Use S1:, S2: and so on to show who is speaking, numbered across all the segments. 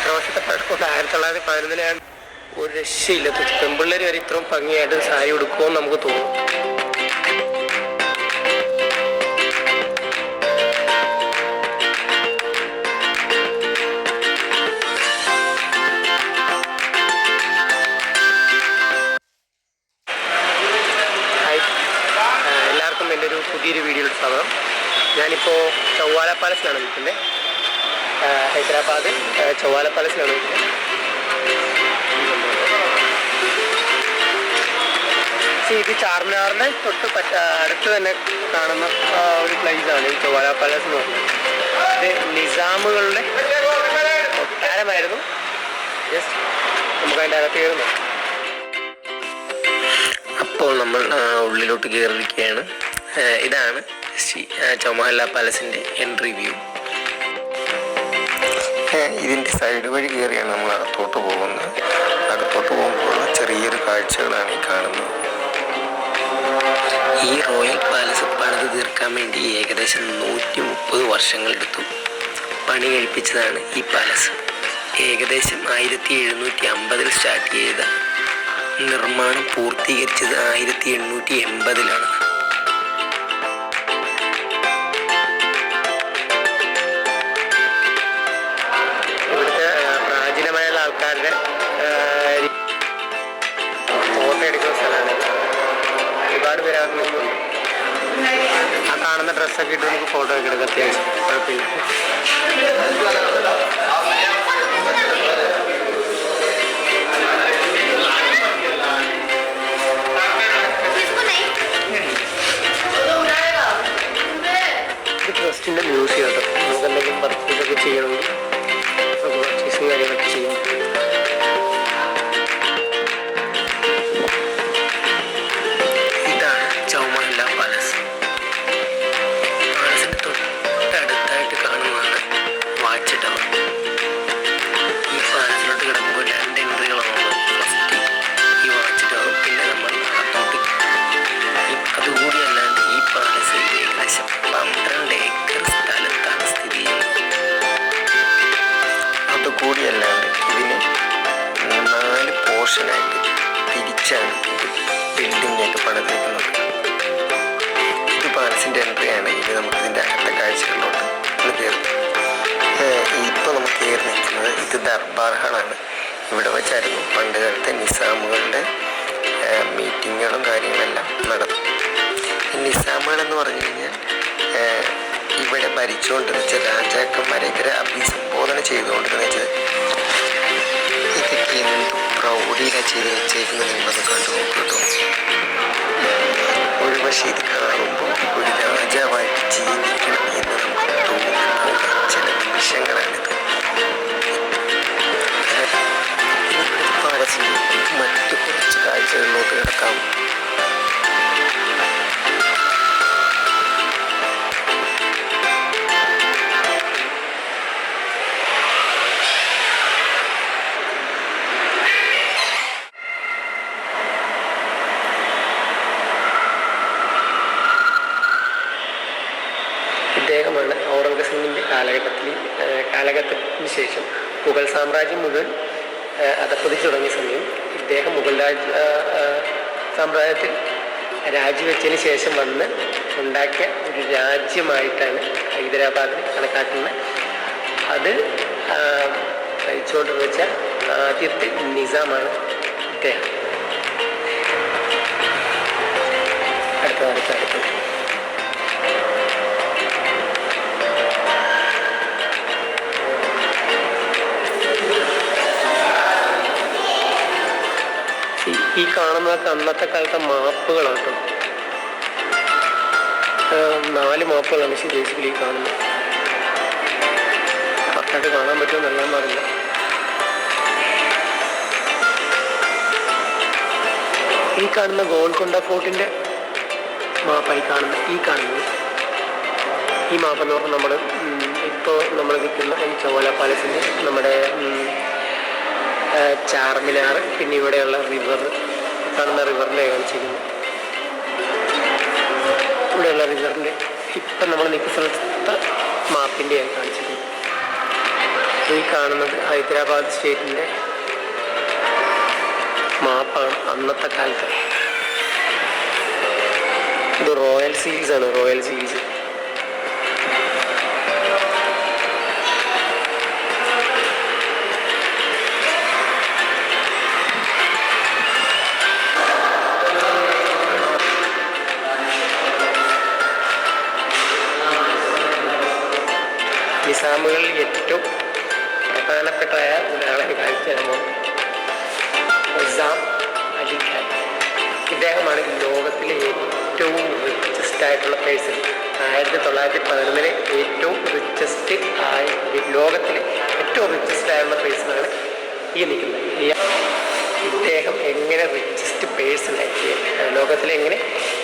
S1: എത്ര വർഷത്തെ പഴക്കം? 1911 ഒരു രക്ഷയില്ല. പെൺപിള്ളേർ വരെ ഇത്രയും ഭംഗിയായിട്ട് സാരി ഉടുക്കുമെന്ന് നമുക്ക് തോന്നും. എല്ലാവർക്കും എൻ്റെ ഒരു പുതിയൊരു വീഡിയോയിൽ സ്വാഗതം. ഞാനിപ്പോൾ ചൗവാല പാലസിലാണ് നിൽക്കുന്നത്. ഹൈദരാബാദ് ചൗവാല പാലസിലാണ് നിൽക്കുന്നത്. ഇത് ചാർമിനാറിൻ്റെ തൊട്ട് അടുത്ത് തന്നെ കാണുന്ന ഒരു പ്ലേസാണ് ഈ ചൗവാല പാലസ് എന്ന് പറയുന്നത്. ഇത് നിസാമുകളുടെ കൊട്ടാരമായിരുന്നു. ജസ്റ്റ് നമുക്ക് അതിൻ്റെ അകത്ത് കയറുന്നു. അപ്പോൾ നമ്മൾ ഉള്ളിലോട്ട് കയറിയിരിക്കുകയാണ്. ഇതാണ് ചൗവാല പാലസിൻ്റെ എൻട്രി വ്യൂ. ഇതിൻ്റെ സൈഡ് വഴി കയറിയാണ് നമ്മൾ അകത്തോട്ട് പോകുന്നത്. അകത്തോട്ട് പോകുമ്പോൾ ചെറിയൊരു കാഴ്ചകളാണ് ഈ കാണുന്നത്. ഈ റോയൽ പാലസ് പണിത് തീർക്കാൻ വേണ്ടി ഏകദേശം 130 വർഷങ്ങളെടുത്തു. പണി കഴിപ്പിച്ചതാണ് ഈ പാലസ്. ഏകദേശം 1750 സ്റ്റാർട്ട് ചെയ്ത നിർമ്മാണം പൂർത്തീകരിച്ചത് 1880-ലാണ്. ഇവിടുത്തെ പ്രാചീനമായുള്ള ആൾക്കാരുടെ ഫോട്ടോ എടുക്കുന്ന സ്ഥലമാണ്. ഒരുപാട് പേര് അത് നിൽക്കുന്നുണ്ട്. ആ കാണുന്ന ഡ്രസ്സൊക്കെ ഇട്ട് നമുക്ക് ഫോട്ടോ ഒക്കെ എടുക്കാം. അത്യാവശ്യം കുഴപ്പമില്ല. ട്രസ്റ്റിൻ്റെ മ്യൂസിയം കേട്ടോ. നമുക്ക് എന്തെങ്കിലും പർച്ചേസൊക്കെ ചെയ്യണമെങ്കിൽ നമുക്ക് പർച്ചേസും കാര്യങ്ങളൊക്കെ ചെയ്യും. ഇതാണ് ചൗവാല പാലസ്. പാലസിൻ്റെ തൊട്ടടുത്തായിട്ട് കാണുന്നതാണ് വാച്ച് ടവർ. ഈ പാലസിലോട്ട് കിടക്കുമ്പോൾ 2 എൻട്രികളാണ്. ഫസ്റ്റ് ഈ വാച്ച് ടവർ, പിന്നെ നമ്മൾ അകത്തോട്ട്. അതുകൂടി അല്ലാണ്ട് ഈ പാലസ് ഏകദേശം 12 ഏക്കർ സ്ഥലത്താണ് സ്ഥിതി ചെയ്യുന്നത്. അതുകൂടിയല്ലാണ്ട് ഇതിന് 4 പോർഷനായിട്ട് തിരിച്ചാണ് ബിൽഡിങ്ങായിട്ട് പണിതിരിക്കുന്നത്. ഇത് പാലസിൻ്റെ എൻട്രിയാണ്. ഇത് നമുക്ക് ഇതിൻ്റെ അകത്തെ കാഴ്ചകളിലോട്ട് കയറും. ഇപ്പോൾ നമുക്ക് കയറി നിൽക്കുന്നത് ഇത് ദർബാർ ഹാളാണ്. ഇവിടെ വെച്ചായിരുന്നു പണ്ട് കാലത്തെ നിസാമുകളുടെ മീറ്റിങ്ങുകളും കാര്യങ്ങളെല്ലാം നടത്തും. നിസാമുകൾ എന്ന് പറഞ്ഞു കഴിഞ്ഞാൽ ഇവിടെ ഭരിച്ചുകൊണ്ടിരുന്ന രാജാക്കന്മാരെ ഇവരെ അഭിസംബോധന ചെയ്തുകൊണ്ടിരുന്ന വെച്ചത്. ഇതൊക്കെ എന്ത് പ്രൗഢിയിലാണ് ചെയ്ത് വെച്ചേക്കുന്നത് നിങ്ങളത് കണ്ടു നോക്കിട്ടോ. ഒരു പക്ഷേ ഇത് കാണുമ്പോൾ ഒരു രാജാവായിട്ട് ജീവിക്കണം എന്ന് നമുക്ക് തോന്നുന്ന ചില നിമിഷങ്ങളാണിത്. പാലസിൽ മറ്റു കുറച്ച് കാഴ്ചകളിലോട്ട് കിടക്കാം. ഇദ്ദേഹമാണ് ഔറംഗസീബിൻ്റെ കാലഘട്ടത്തിന് ശേഷം മുഗൾ സാമ്രാജ്യം മുഴുവൻ അധപ്പതിച്ചു തുടങ്ങിയ സമയം ഇദ്ദേഹം മുഗൾ സാമ്രാജ്യത്തിൽ രാജിവെച്ചതിന് ശേഷം വന്ന് ഉണ്ടാക്കിയ ഒരു രാജ്യമായിട്ടാണ് ഹൈദരാബാദിനെ കണക്കാക്കുന്നത്. അത് ഭരിച്ചുകൊണ്ടെന്ന് വെച്ചാൽ ആദ്യത്തെ നിസാമാണ് ഇദ്ദേഹം. അടുത്ത ഈ കാണുന്നതൊക്കെ അന്നത്തെ കാലത്തെ മാപ്പുകളാണ് കേട്ടോ. 4 മാപ്പുകളാണ് ബേസിക്കലി കാണുന്നത്. കറക്റ്റായിട്ട് കാണാൻ പറ്റുമെന്ന് അറിയാൻ പാടില്ല. ഈ കാണുന്ന ഗോൾക്കൊണ്ട ഫോർട്ടിൻ്റെ മാപ്പായി കാണുന്നത്. ഈ മാപ്പെന്ന് പറഞ്ഞാൽ ഇപ്പോൾ നമ്മൾ നിൽക്കുന്ന ഈ ചൗവാല പാലസിൻ്റെ നമ്മുടെ ചാർമിനാർ, പിന്നെ ഇവിടെയുള്ള റിവർ, കാണുന്ന റിവറിൻ്റെ കാണിച്ചിരിക്കുന്നു. ഇവിടെയുള്ള റിവറിൻ്റെ ഇപ്പം നമ്മൾ നിൽക്കുന്ന സ്ഥലത്തെ മാപ്പിൻ്റെയാണ് കാണിച്ചിരിക്കുന്നത്. ഈ കാണുന്നത് ഹൈദരാബാദ് സ്റ്റേറ്റിൻ്റെ മാപ്പാണ് അന്നത്തെ കാലത്ത്. ഇത് റോയൽ സീൽസ് ആണ്, റോയൽ സീൽസ്. നിസാമുകളിൽ ഏറ്റവും പ്രധാനപ്പെട്ടതായ ഒരാളെ കാണിച്ചു നിസാം അലി ഖാൻ. ഇദ്ദേഹമാണ് ലോകത്തിലെ ഏറ്റവും റിച്ചസ്റ്റ് ആയിട്ടുള്ള പേഴ്സൺ. 1911 ഏറ്റവും റിച്ചസ്റ്റ് ആയ ലോകത്തിലെ ഏറ്റവും റിച്ചസ്റ്റ് ആയുള്ള പേഴ്സണാണ് ഈ നിൽക്കുന്നത്. ഇദ്ദേഹം എങ്ങനെ റിച്ചസ്റ്റ് പേഴ്സണായി, ലോകത്തിലെ എങ്ങനെ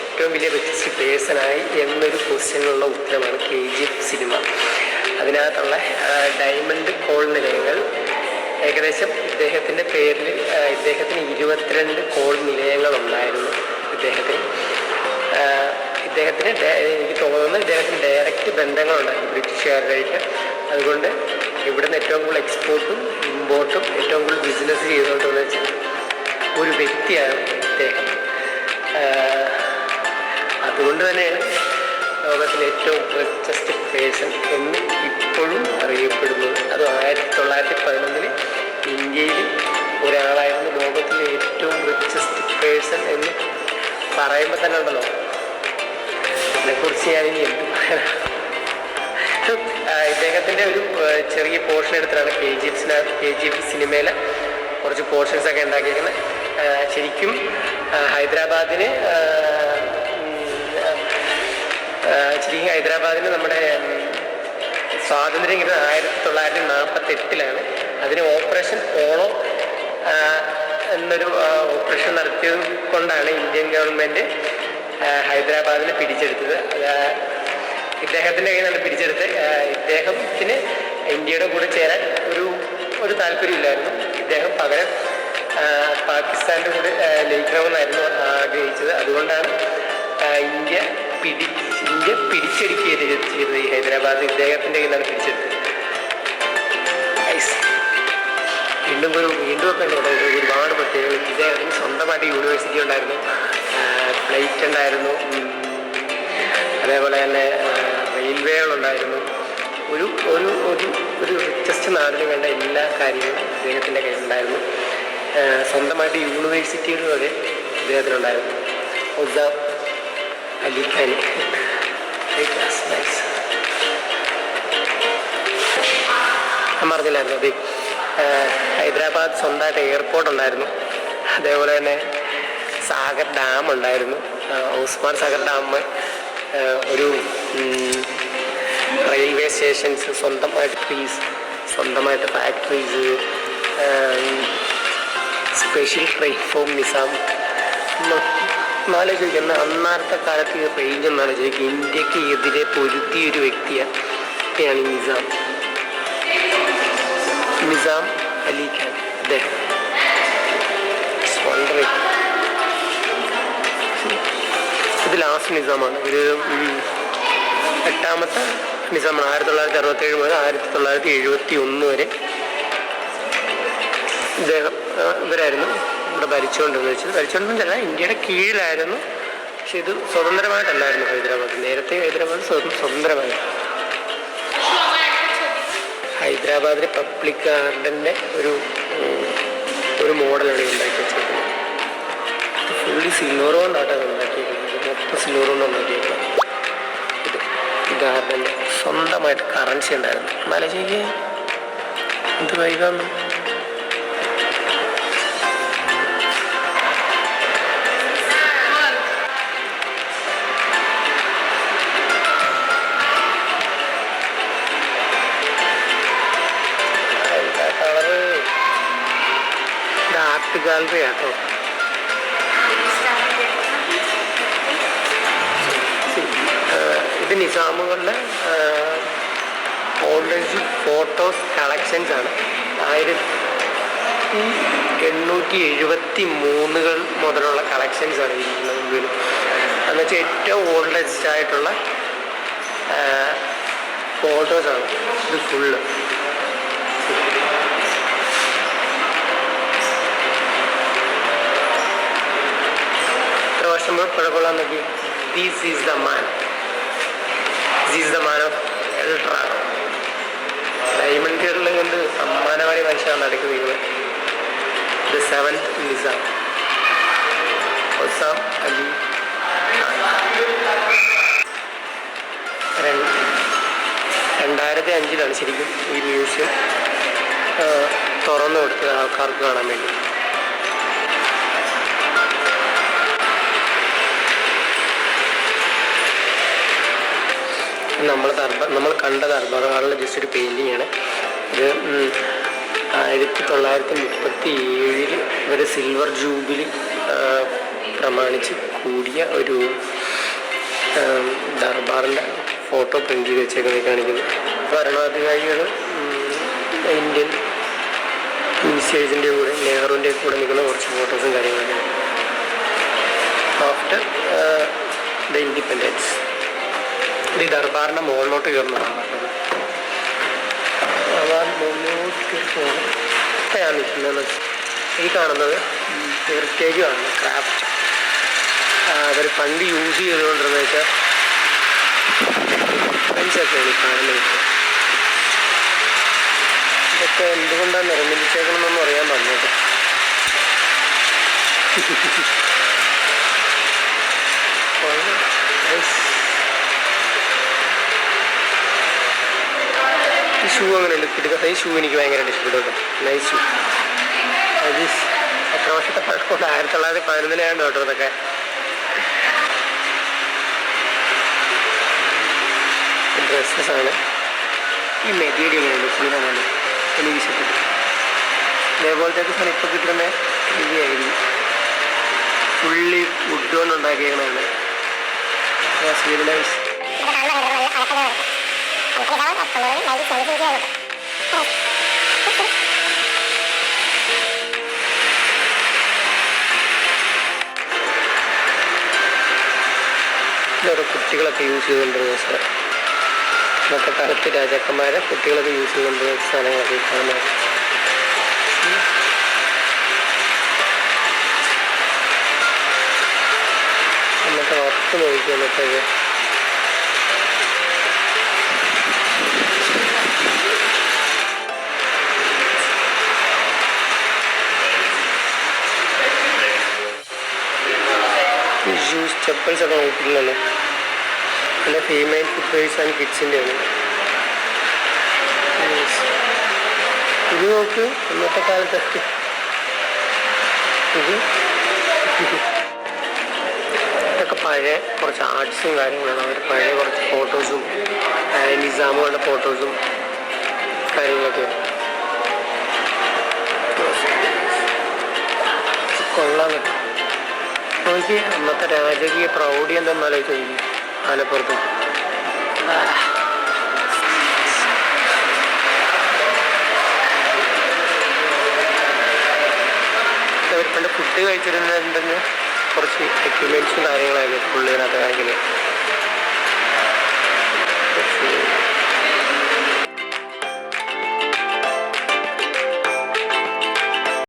S1: ഏറ്റവും വലിയ റിച്ചസ്റ്റ് പേഴ്സണായി എന്നൊരു ക്വസ്റ്റ്യനുള്ള ഉത്തരമാണ് KGF സിനിമ. അതിനകത്തുള്ള ഡയമണ്ട് കോൾ നിലയങ്ങൾ ഏകദേശം ഇദ്ദേഹത്തിൻ്റെ പേരിൽ ഇദ്ദേഹത്തിന് 22 കോൾ നിലയങ്ങളുണ്ടായിരുന്നു. ഇദ്ദേഹത്തിന് എനിക്ക് തോന്നുന്നു ഇദ്ദേഹത്തിന് ഡയറക്റ്റ് ബന്ധങ്ങളുണ്ടായിരുന്നു ബ്രിട്ടീഷുകാരുമായിട്ട്. അതുകൊണ്ട് ഇവിടുന്ന് ഏറ്റവും കൂടുതൽ എക്സ്പോർട്ടും ഇമ്പോർട്ടും ഏറ്റവും കൂടുതൽ ബിസിനസ് ചെയ്തുകൊണ്ടെന്ന് വെച്ചാൽ ഒരു വ്യക്തിയാണ് ഇദ്ദേഹം. അതുകൊണ്ട് തന്നെയാണ് ലോകത്തിലെ ഏറ്റവും റിച്ചസ്റ്റ് പേഴ്സൺ എന്ന് ഇപ്പോഴും അറിയപ്പെടുന്നത്. അത് 1911 ഇന്ത്യയിൽ ഒരാളായിരുന്നു ലോകത്തിലെ ഏറ്റവും റിച്ചസ്റ്റ് പേഴ്സൺ എന്ന് പറയുമ്പോൾ തന്നെ ഉണ്ടല്ലോ, അതിനെക്കുറിച്ച് ഞാനിനി എന്ത് പറയാനാണ്. ഇദ്ദേഹത്തിൻ്റെ ഒരു ചെറിയ പോർഷൻ എടുത്തിട്ടാണ് KGF സിനിമയിലെ കുറച്ച് പോർഷൻസൊക്കെ ഉണ്ടാക്കിയിരിക്കുന്നത്. ശരിക്കും ഹൈദരാബാദിന് നമ്മുടെ സ്വാതന്ത്ര്യം കിട്ടുന്നത് 1948 അതിന് ഓപ്പറേഷൻ പോളോ എന്നൊരു ഓപ്പറേഷൻ നടത്തിയത് കൊണ്ടാണ് ഇന്ത്യൻ ഗവൺമെൻറ് ഹൈദരാബാദിനെ പിടിച്ചെടുത്തത്. ഇദ്ദേഹത്തിൻ്റെ കയ്യിൽ നിന്നാണ് പിടിച്ചെടുത്ത്. ഇദ്ദേഹത്തിന് ഇന്ത്യയുടെ കൂടെ ചേരാൻ ഒരു താല്പര്യമില്ലായിരുന്നു. ഇദ്ദേഹം പകരം പാകിസ്ഥാൻ്റെ കൂടെ ലയിക്കണമെന്നായിരുന്നു ആഗ്രഹിച്ചത്. അതുകൊണ്ടാണ് ഇന്ത്യ പിടിച്ചെടുക്കുകയാണ് ചെയ്തത്. ഈ ഹൈദരാബാദ് ഇദ്ദേഹത്തിൻ്റെ കയ്യിൽ നിന്നാണ് പിടിച്ചെടുത്തത്. വീണ്ടും ഒക്കെ ഉണ്ട് ഒരുപാട് പ്രത്യേകത. ഇദ്ദേഹത്തിന് സ്വന്തമായിട്ട് യൂണിവേഴ്സിറ്റി ഉണ്ടായിരുന്നു, ഫ്ലൈറ്റ് ഉണ്ടായിരുന്നു, അതേപോലെ തന്നെ റെയിൽവേകളുണ്ടായിരുന്നു. ഒരു ഒരു ഒരു ഒരു റിച്ചസ്റ്റ് നാടിന് വേണ്ട എല്ലാ കാര്യങ്ങളും ഇദ്ദേഹത്തിൻ്റെ കയ്യിലുണ്ടായിരുന്നു. സ്വന്തമായിട്ട് യൂണിവേഴ്സിറ്റികൾ വരെ ഇദ്ദേഹത്തിനുണ്ടായിരുന്നു. നിസാം അലി ഖാൻ. ഞാൻ പറഞ്ഞില്ലായിരുന്നു അത് ഹൈദരാബാദ് സ്വന്തമായിട്ട് എയർപോർട്ട് ഉണ്ടായിരുന്നു. അതേപോലെ തന്നെ സാഗർ ഡാം ഉണ്ടായിരുന്നു, ഉസ്മാൻ സാഗർ ഡാം, ഒരു റെയിൽവേ സ്റ്റേഷൻസ്, സ്വന്തമായിട്ട് factories, special train from Nizam. എന്നാലോചിക്കുന്ന അന്നത്തെ കാലത്ത് ഈ റേഞ്ച് എന്നാലോചിക്കുക. ഇന്ത്യക്ക് എതിരെ പൊരുത്തിയൊരു വ്യക്തിയാണ് നിസാം അലി ഖാൻ. അദ്ദേഹം ഇത് ലാസ്റ്റ് നിസാമാണ്. ഒരു 8ാമത്തെ നിസാമാണ്. 1967 മുതൽ 1971 വരെ ഇവരായിരുന്നു ഇവിടെ ഭരിച്ചുകൊണ്ടിരുന്നത്. ഇന്ത്യയുടെ കീഴിലായിരുന്നു. പക്ഷെ ഇത് സ്വതന്ത്രമായിട്ടല്ലായിരുന്നു ഹൈദരാബാദ്. നേരത്തെ ഹൈദരാബാദ് സ്വതന്ത്രമായിരുന്നു. ഹൈദരാബാദ് പബ്ലിക് ഗാർഡൻ്റെ ഒരു മോഡലാണ് ഉണ്ടാക്കി വെച്ചിരിക്കുന്നത്. ഫുള്ളി സിൽവർ കൊണ്ടാണ് ഉണ്ടാക്കിയിരിക്കുന്നത്. മൊത്തം സിൽവർ കൊണ്ട് ഉണ്ടാക്കിയിരിക്കുന്നത്. ഇത് ഗാർഡൻ്റെ സ്വന്തമായിട്ട് കറൻസി ഉണ്ടായിരുന്നു. മലചേക്ക് എന്ത് വൈകാന്ന് ഗാലറി ആട്ടോ. ഇത് നിസാമുകളുടെ ഓൾഡ് ഫോട്ടോസ് കളക്ഷൻസ് ആണ്. 1873 മുതലുള്ള കളക്ഷൻസ് ആണ് ഇരിക്കുന്നത് മുഴുവനും. എന്നുവെച്ചാൽ ഏറ്റവും ഓൾഡസ്റ്റ് ആയിട്ടുള്ള ഫോട്ടോസാണ് ഇത് ഫുള്ള്. എത്ര വർഷം പഴക്കമുള്ള നോക്കി. This is the man. This is the man of Eldorado. Diamond Kerala കൊണ്ട് സമ്മാനമായി മനുഷ്യനാണ് നടക്കുന്നത്. The seventh Nizam, Osam Ali Khan. 2005 ശരിക്കും ഈ മ്യൂസിയം തുറന്നു കൊടുത്തത് ആൾക്കാർക്ക് കാണാൻ വേണ്ടി. നമ്മൾ കണ്ട ദർബാർ ഹാളിലെ ജസ്റ്റ് ഒരു പെയിൻറ്റിങ് ആണ് ഇത്. 1937 ഇവരെ സിൽവർ ജൂബിലി പ്രമാണിച്ച് കൂടിയ ഒരു ദർബാറിൻ്റെ ഫോട്ടോ പ്രിൻ്റ് ചെയ്ത് വെച്ചേക്കുന്നത് കാണിക്കുന്നു. ഭരണാധികാരികൾ ഇന്ത്യൻ മിനിസ്റ്റേഴ്സിൻ്റെ കൂടെ നെഹ്റുവിൻ്റെ കൂടെ നിൽക്കുന്ന കുറച്ച് ഫോട്ടോസും കാര്യങ്ങളൊക്കെ. ആഫ്റ്റർ ദ ഇൻഡിപെൻഡൻസ് ഇത് ദർബാറിൻ്റെ മുകളിലോട്ട് കയറുന്നതാണ്. മുകളിലോട്ട് പോകണം. ഞാൻ നിൽക്കുന്നത് ഈ കാണുന്നത് ഹെറിറ്റേജാണ്, ക്രാഫ്റ്റ്. അവർ പണ്ട് യൂസ് ചെയ്തുകൊണ്ടിരുന്നത് വെച്ചാൽ ഫ്രണ്ട്സൊക്കെയാണ് ഈ കാണുന്നത്. ഇതൊക്കെ എന്തുകൊണ്ടാണ് നിർമ്മിച്ചേക്കണമെന്നൊന്നും അറിയാൻ പറഞ്ഞത്. ഈ ഷൂ അങ്ങനെ എടുക്കുക. ഈ ഷൂ എനിക്ക് ഭയങ്കരമായിട്ട് ഇഷ്ടപ്പെട്ടു. Nice shoe. അത് എത്ര വർഷത്തെ പഴക്കമുണ്ട്? 1911 കേട്ടോ ഇതൊക്കെ. ഡ്രസ്സസാണ്. ഈ മെറ്റീരിയൽ എങ്ങനെയുണ്ട്? ഫുള്ളാണ് എനിക്ക് ഇഷ്ടപ്പെട്ടു. അതേപോലത്തെ സാധനം ഇപ്പോൾ കിട്ടുന്ന രീതിയായിരിക്കും. ഫുള്ളി വുഡ് കൊണ്ട് ഉണ്ടാക്കിയേക്കണതാണ്. Very nice. ഇതൊരു കുട്ടികളൊക്കെ യൂസ് ചെയ്തുകൊണ്ടിരുന്ന സ്ഥലം. ഇന്നത്തെ കാലത്ത് രാജാക്കന്മാരെ കുട്ടികളൊക്കെ യൂസ് ചെയ്തുകൊണ്ടിരുന്ന സ്ഥലങ്ങളൊക്കെ കാണുന്നത്. എന്നിട്ട് ഉറപ്പ് നോക്കിക്കുക. എന്നിട്ടത് ഷൂസ് ചെപ്പൽസൊക്കെ നോക്കിയില്ലല്ലോ. പിന്നെ ഫീമെയിൽ ഫുട്വെയർസ് ആൻഡ് കിഡ്സിൻ്റെയാണ്. ഇത് നോക്ക്. ഇന്നത്തെ കാലത്ത് ഇതൊക്കെ പഴയ കുറച്ച് ആർട്സും കാര്യങ്ങളാണ്. അവർ പഴയ കുറച്ച് ഫോട്ടോസും നിസാമുകളുടെ ഫോട്ടോസും കാര്യങ്ങളൊക്കെ കൊള്ളാൻ പറ്റും. നോക്കി അന്നത്തെ രാജകീയ പ്രൗഢി എന്തെന്നാലോചിച്ച് നോക്കി. ആലപ്പുറത്ത് അവർ പണ്ട് ഫുഡ് കഴിച്ചിരുന്നുണ്ടെന്ന് കുറച്ച് എക്യുപ്മെൻറ്റ്സും കാര്യങ്ങളായിരുന്നു പുള്ളിനകത്ത് കാണിക്കുന്നത്.